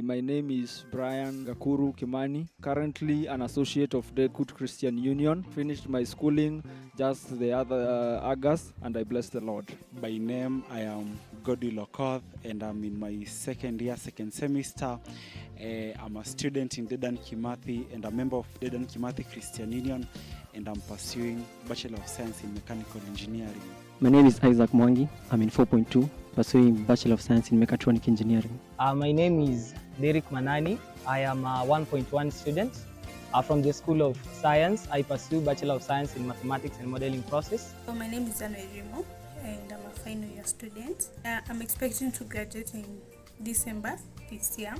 My name is Brian Gakuru Kimani, currently an associate of DeKUTCU Christian Union. Finished my schooling just the other August, and I bless the Lord. By name, I am Godi Lokoth, and I'm in my second year, second semester. I'm a student in DeKUTCU and a member of DeKUTCU Christian Union, and I'm pursuing Bachelor of Science in Mechanical Engineering. My name is Isaac Mwangi. I'm in 4.2, pursuing Bachelor of Science in Mechatronic Engineering. My name is Derek Manani. I am a 1.1 student. From the School of Science, I pursue Bachelor of Science in Mathematics and Modeling Process. So my name is Anna Rimo, and I'm a final year student. I'm expecting to graduate in December this year.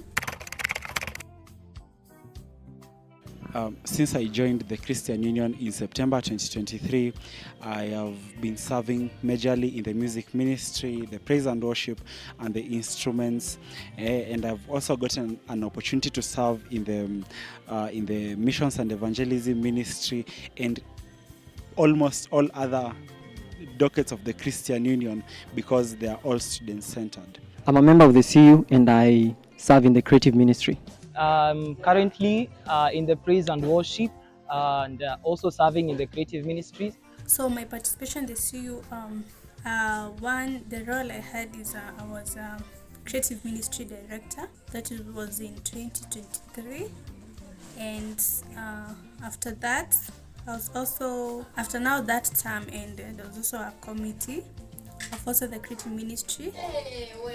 Since I joined the Christian Union in September 2023, I have been serving majorly in the music ministry, the praise and worship, and the instruments. And I've also gotten an opportunity to serve in the missions and evangelism ministry and almost all other dockets of the Christian Union, because they are all student-centered. I'm a member of the CU and I serve in the creative ministry. Currently in the praise and worship and also serving in the creative ministries. So my participation in the CU, the role I had is I was a creative ministry director. That was in 2023, and after that, I was also, after now that term ended, there was also a committee of also the creative ministry,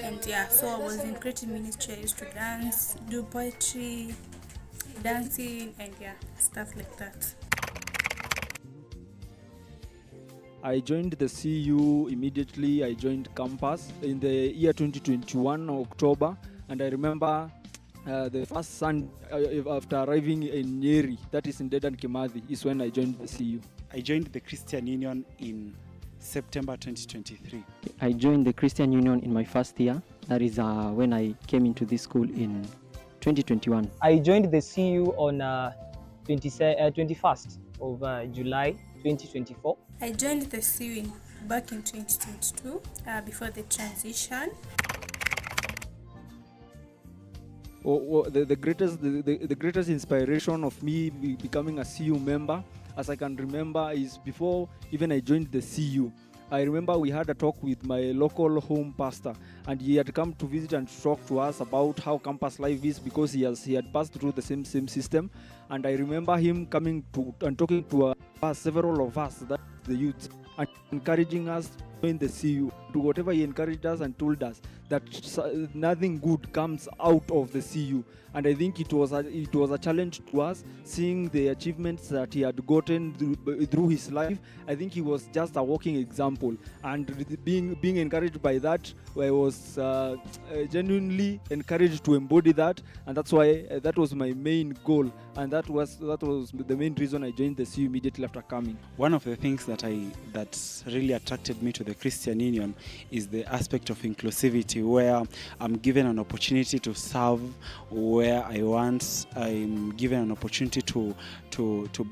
and yeah, so I was in creative ministry. I used to dance, do poetry, dancing, and yeah, stuff like that. I joined the CU immediately. I joined campus in the year 2021 October, and I remember the first Sunday after arriving in Nyeri, that is in DeKUTCU, is when I joined the CU. I joined the Christian Union in September 2023. I joined the Christian Union in my first year. That is when I came into this school in 2021. I joined the CU on 21st of July 2024. I joined the CU back in 2022 before the transition. The greatest inspiration of me becoming a CU member, as I can remember, is before even I joined the CU. I remember we had a talk with my local home pastor, and he had come to visit and talk to us about how campus life is, because he had passed through the same system. And I remember him coming to and talking to us, several of us, that the youth, and encouraging us to join the CU. To whatever he encouraged us and told us that nothing good comes out of the CU. And I think it was a challenge to us, seeing the achievements that he had gotten through his life. I think he was just a walking example, and being encouraged by that, I was genuinely encouraged to embody that, and that's why that was my main goal, and that was the main reason I joined the CU immediately after coming. One of the things that really attracted me to the Christian Union is the aspect of inclusivity, where I'm given an opportunity to serve where I want. I'm given an opportunity to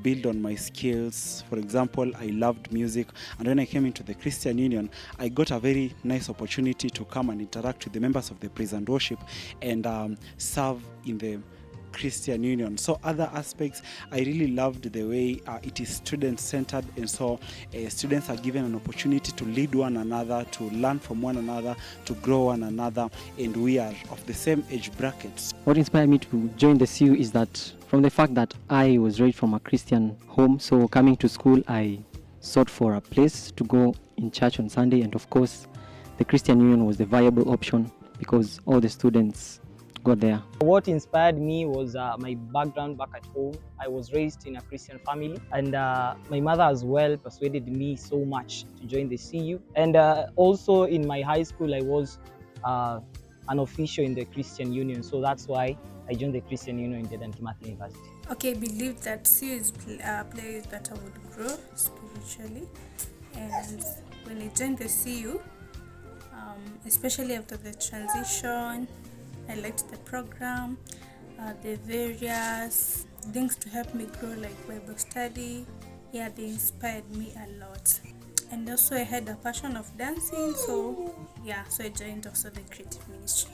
build on my skills. For example, I loved music, and when I came into the Christian Union, I got a very nice opportunity to come and interact with the members of the praise and worship and serve in the Christian Union. So other aspects, I really loved the way it is student-centered, and so students are given an opportunity to lead one another, to learn from one another, to grow one another, and we are of the same age brackets. What inspired me to join the CU is that from the fact that I was raised from a Christian home, so coming to school I sought for a place to go in church on Sunday, and of course the Christian Union was the viable option because all the students got there. What inspired me was my background back at home. I was raised in a Christian family, and my mother as well persuaded me so much to join the CU. And also in my high school, I was an official in the Christian Union, so that's why I joined the Christian Union in DeKUTCU University. Okay, I believe that CU is a place that I would grow spiritually, and when I joined the CU, especially after the transition, I liked the program, the various things to help me grow, like Bible study. Yeah, they inspired me a lot. And also I had a passion of dancing, so I joined also the creative ministry.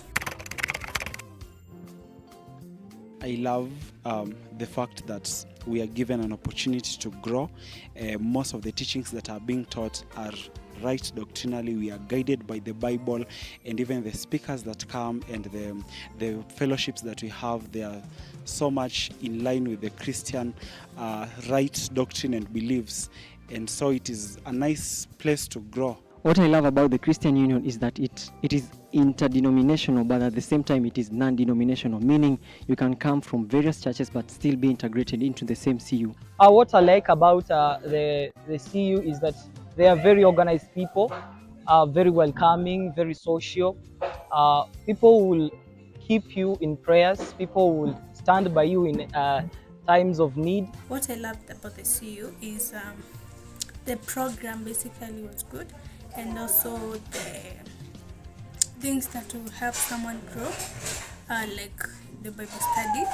I love the fact that we are given an opportunity to grow. Most of the teachings that are being taught are right doctrinally. We are guided by the Bible, and even the speakers that come and the fellowships that we have, they are so much in line with the Christian right doctrine and beliefs, and so it is a nice place to grow. What I love about the Christian Union is that it is interdenominational, but at the same time it is non-denominational, meaning you can come from various churches but still be integrated into the same CU. What I like about the CU is that they are very organized people, very welcoming, very social. People will keep you in prayers. People will stand by you in times of need. What I loved about the CU is the program basically was good, and also the things that will help someone grow, like the Bible study,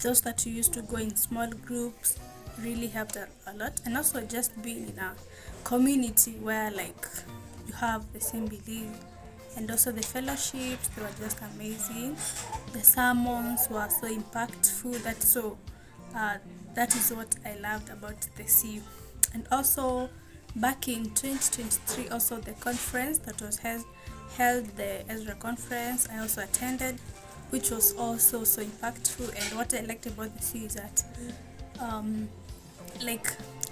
those that you used to go in small groups really helped a lot, and also just being in a community where like you have the same belief, and also the fellowships, they were just amazing. The sermons were so impactful. That is what I loved about the CU. And also back in 2023, also the conference that was held, the Ezra conference, I also attended, which was also so impactful. And what I liked about the CU is that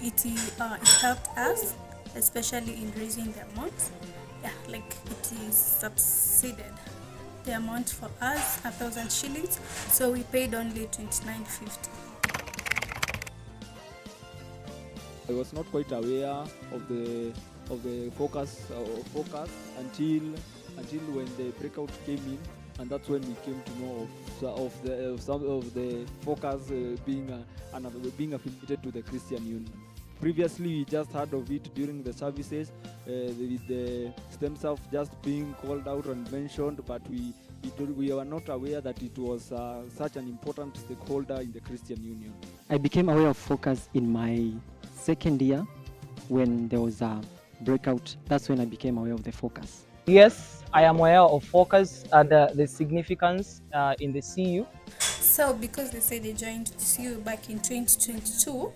it helped us, especially in raising the amount. Yeah, like it is subsided the amount for us, 1,000 shillings, so we paid only 29.50. I was not quite aware of the focus until when the breakout came in, and that's when we came to know of some of the focus being affiliated to the Christian Union. Previously, we just heard of it during the services, with the STEM stuff just being called out and mentioned, but we were not aware that it was such an important stakeholder in the Christian Union. I became aware of focus in my second year when there was a breakout. That's when I became aware of the focus. Yes, I am aware of focus and the significance in the CU. So because they say they joined the CU back in 2022,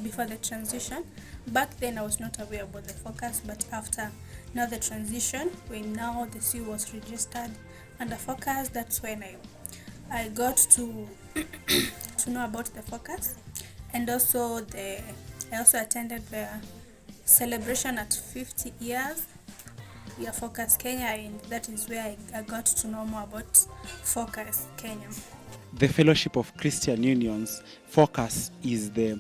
before the transition, back then I was not aware about the focus, but after now the transition, when now the CU was registered under focus, that's when I got to to know about the focus. And also I also attended the celebration at 50 years Focus Kenya, and that is where I got to know more about Focus Kenya. The Fellowship of Christian Unions, Focus, is the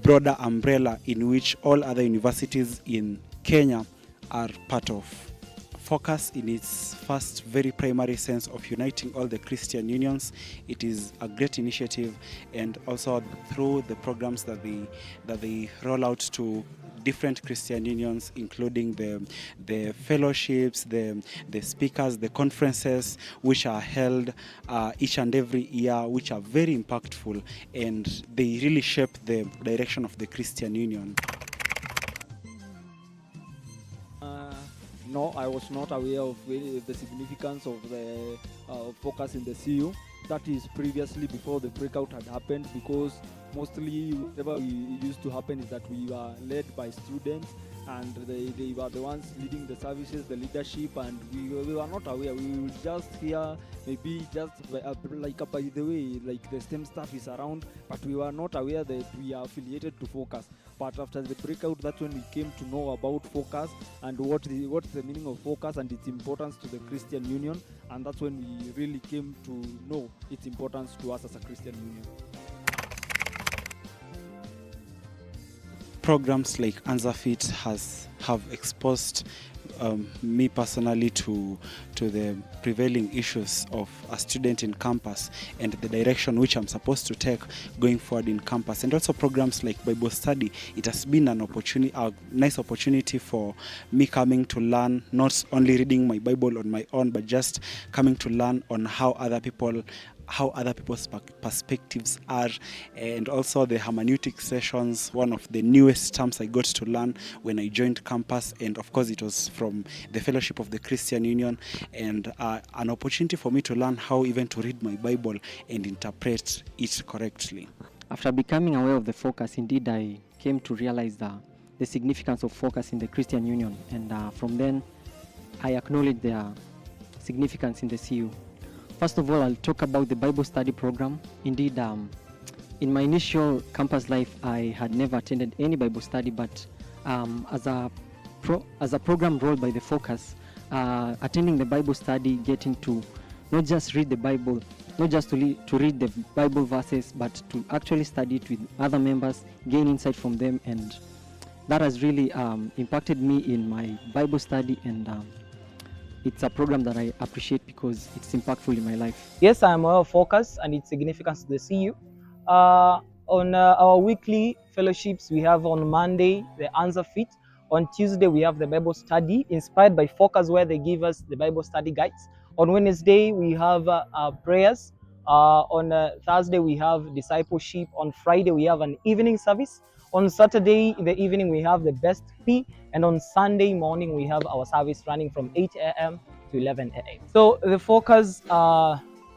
broader umbrella in which all other universities in Kenya are part of. Focus, in its first very primary sense of uniting all the Christian unions, it is a great initiative, and also through the programs that they roll out to different Christian unions, including the fellowships, the speakers, the conferences, which are held each and every year, which are very impactful, and they really shape the direction of the Christian Union. No, I was not aware of the significance of the focus in the CU. That is previously before the breakout had happened, because mostly whatever used to happen is that we were led by students, and they were the ones leading the services, the leadership, and we were not aware. We would just hear maybe just by the way, like the STEM stuff is around, but we were not aware that we are affiliated to Focus. But after the breakout, that's when we came to know about Focus and what's the meaning of Focus and its importance to the Christian Union, and that's when we really came to know its importance to us as a Christian Union. Programs like Answer Fit have exposed me personally to the prevailing issues of a student in campus and the direction which I'm supposed to take going forward in campus. And also programs like Bible study, it has been an opportunity, a nice opportunity for me coming to learn, not only reading my Bible on my own, but just coming to learn on how other people how other people's perspectives are, and also the hermeneutic sessions, one of the newest terms I got to learn when I joined campus, and of course it was from the Fellowship of the Christian Union, and an opportunity for me to learn how even to read my Bible and interpret it correctly. After becoming aware of the focus, indeed I came to realize the significance of focus in the Christian Union, and from then I acknowledge their significance in the CU. First of all, I'll talk about the Bible study program. Indeed, in my initial campus life, I had never attended any Bible study, but as a program role by the Focus, attending the Bible study, getting to not just read the Bible, not just to read the Bible verses, but to actually study it with other members, gain insight from them, and that has really impacted me in my Bible study, and it's a program that I appreciate because it's impactful in my life. Yes, I am aware of Focus and its significance to the CU. On our weekly fellowships, we have on Monday the Answer Fit. On Tuesday, we have the Bible study inspired by Focus, where they give us the Bible study guides. On Wednesday, we have prayers. On Thursday, we have discipleship. On Friday, we have an evening service. On Saturday in the evening, we have the best P. And on Sunday morning, we have our service running from 8 a.m. to 11 a.m. So the Focus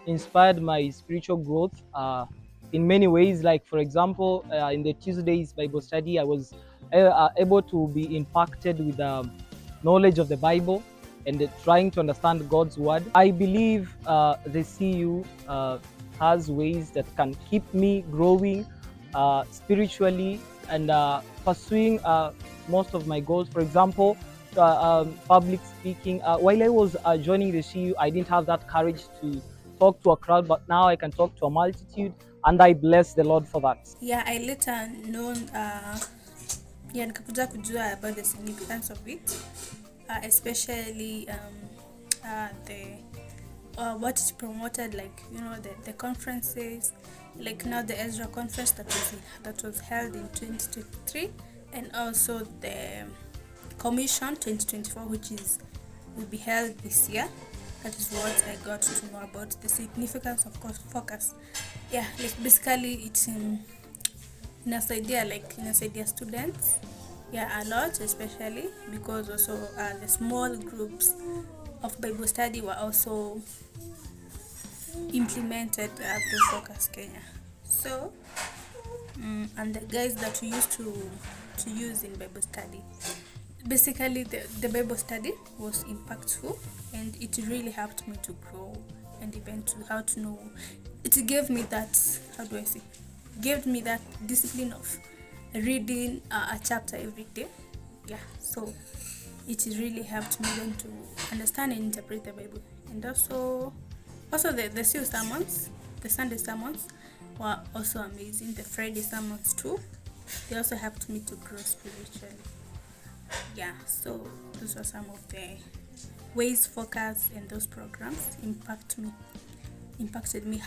inspired my spiritual growth in many ways. Like, for example, in the Tuesday's Bible study, I was able to be impacted with knowledge of the Bible and trying to understand God's word. I believe the CU has ways that can keep me growing spiritually and pursuing most of my goals. For example, public speaking. While I was joining the CU, I didn't have that courage to talk to a crowd, but now I can talk to a multitude, and I bless the Lord for that. Yeah, I later known nikakuja kujua about the significance of it, especially the what is promoted, like, you know, the conferences, like now the Ezra conference that was held in 2023, and also the commission 2024, which will be held this year. That is what I got to know about the significance of Focus. Yeah, like basically it's inasaidia students, yeah, a lot, especially because also the small groups of Bible study were also implemented through Focus Kenya. So and the guys that we used to use in Bible study, basically the Bible study was impactful, and it really helped me to grow and even to how to know. It gave me that, gave me that discipline of reading a chapter every day. Yeah, so it really helped me then to understand and interpret the Bible. And also the CU sermons, the Sunday sermons were also amazing. The Friday sermons too, they also helped me to grow spiritually. Yeah, so those were some of the ways Focus and those programs impacted me.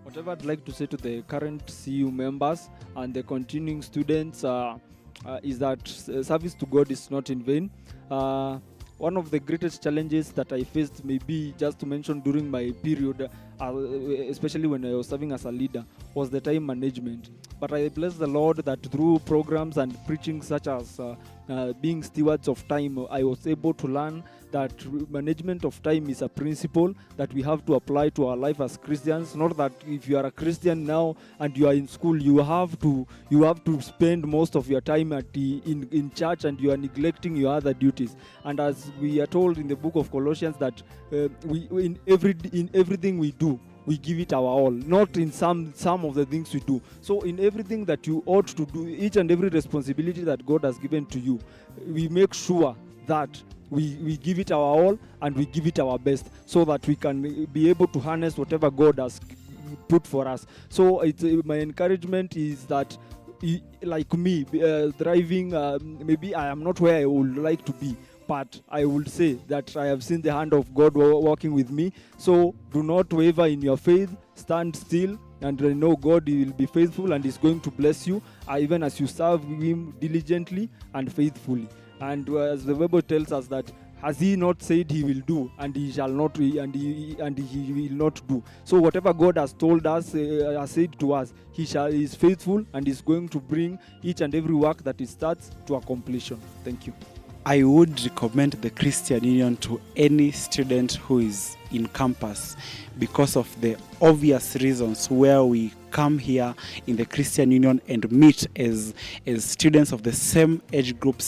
Whatever I'd like to say to the current CU members and the continuing students is that service to God is not in vain. One of the greatest challenges that I faced, maybe just to mention during my period, especially when I was serving as a leader, was the time management. But I bless the Lord that through programs and preaching such as being stewards of time, I was able to learn that management of time is a principle that we have to apply to our life as Christians. Not that if you are a Christian now and you are in school, you have to spend most of your time in church and you are neglecting your other duties. And as we are told in the book of Colossians that in everything we do, we give it our all, not in some of the things we do. So in everything that you ought to do, each and every responsibility that God has given to you, we make sure that we give it our all and we give it our best, so that we can be able to harness whatever God has put for us. So my encouragement is that, like me, driving, maybe I am not where I would like to be, but I would say that I have seen the hand of God working with me. So do not waver in your faith, stand still, and know God will be faithful and is going to bless you, even as you serve Him diligently and faithfully. And as the Bible tells us that has he not said he will do, and he shall not, he will not do? So whatever God has told us, has said to us, he is faithful and is going to bring each and every work that he starts to a completion. Thank you. I would recommend the Christian Union to any student who is in campus because of the obvious reasons where we come here in the Christian Union and meet as students of the same age group,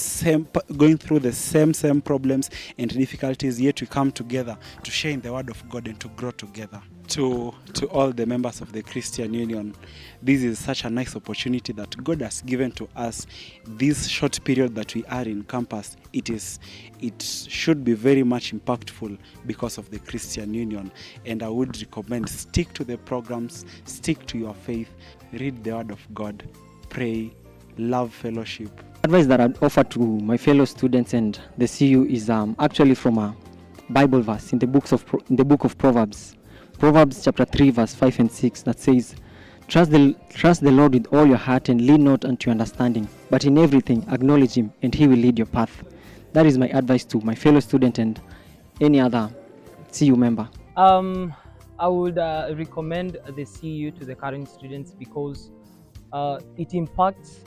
going through the same problems and difficulties, yet we come together to share in the word of God and to grow together. To all the members of the Christian Union, this is such a nice opportunity that God has given to us. This short period that we are in campus, it should be very much impactful because of the Christian Union. And I would recommend, stick to the programs, stick to your faith, read the word of God, pray, love fellowship. Advice that I'd offer to my fellow students and the CU is actually from a Bible verse in the book of Proverbs. Proverbs chapter 3 verse 5 and 6 that says, Trust the Lord with all your heart and lean not unto your understanding, but in everything acknowledge him and he will lead your path. That is my advice to my fellow student and any other CU member. I would recommend the CU to the current students because it impacts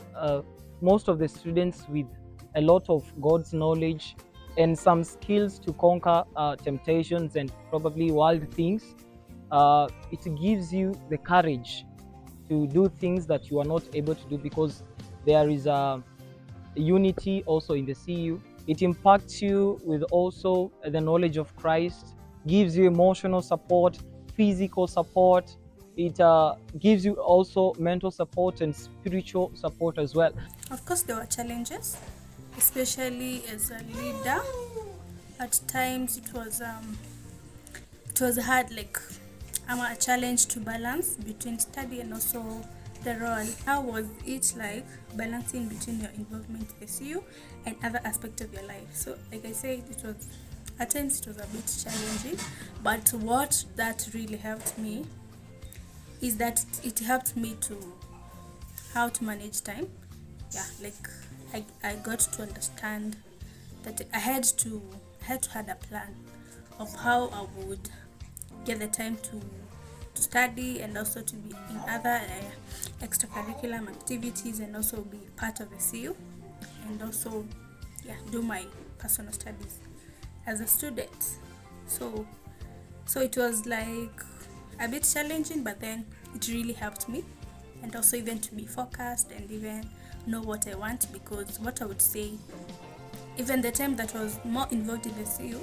most of the students with a lot of God's knowledge and some skills to conquer temptations and probably world things. It gives you the courage to do things that you are not able to do because there is a unity also in the CU. It impacts you with also the knowledge of Christ, gives you emotional support, physical support. It gives you also mental support and spiritual support as well. Of course, there were challenges, especially as a leader. At times, it was hard, like a challenge to balance between study and also the role. How was it like balancing between your involvement in the CU and other aspects of your life? So, like I said, at times it was a bit challenging, but what that really helped me is that it helped me to how to manage time. Yeah, like I got to understand that I had to have a plan of how I would get the time to study and also to be in other extracurricular activities and also be part of the CU and also do my personal studies as a student. So it was like a bit challenging, but then it really helped me and also even to be focused and even know what I want, because what I would say, even the time that I was more involved in the CU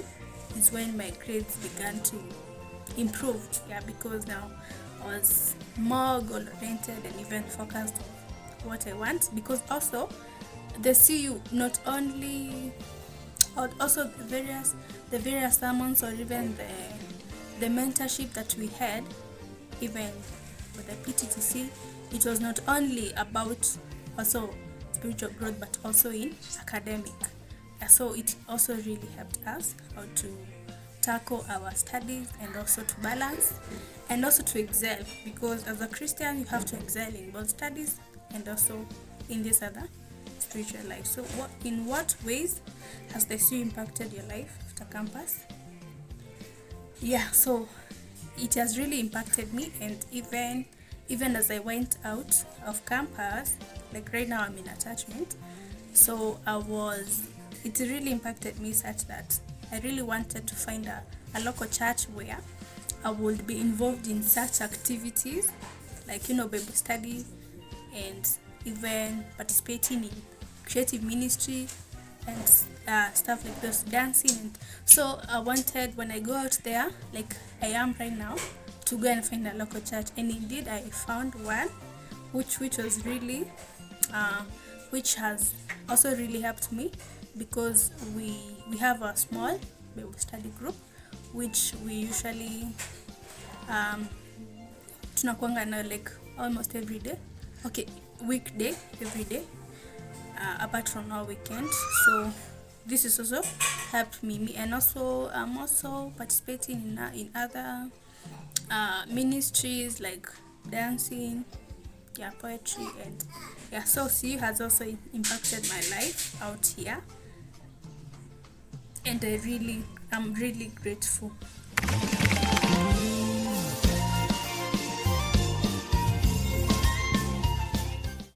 is when my grades began to improve, because now I was more goal oriented and even focused on what I want, because also the CU not only also the various sermons or even the mentorship that we had even with the PTTC, it was not only about also spiritual growth but also in academic. So it also really helped us how to tackle our studies and also to balance and also to excel, because as a Christian you have to excel in both studies and also in this other spiritual life. So in what ways has the CU impacted your life after campus? So it has really impacted me, and even as I went out of campus, like right now I'm in attachment, so it really impacted me such that I really wanted to find a local church where I would be involved in such activities like Bible study and even participating in creative ministry and stuff like this, dancing. And so I wanted, when I go out there like I am right now, to go and find a local church, and indeed I found one which was really which has also really helped me, because we have a small Bible study group which we usually tunakuanga na like almost every day, weekday every day, apart from our weekend. So this is also helped me, and also I'm also participating in other ministries like dancing, poetry, and so CU has also impacted my life out here. and I'm really grateful.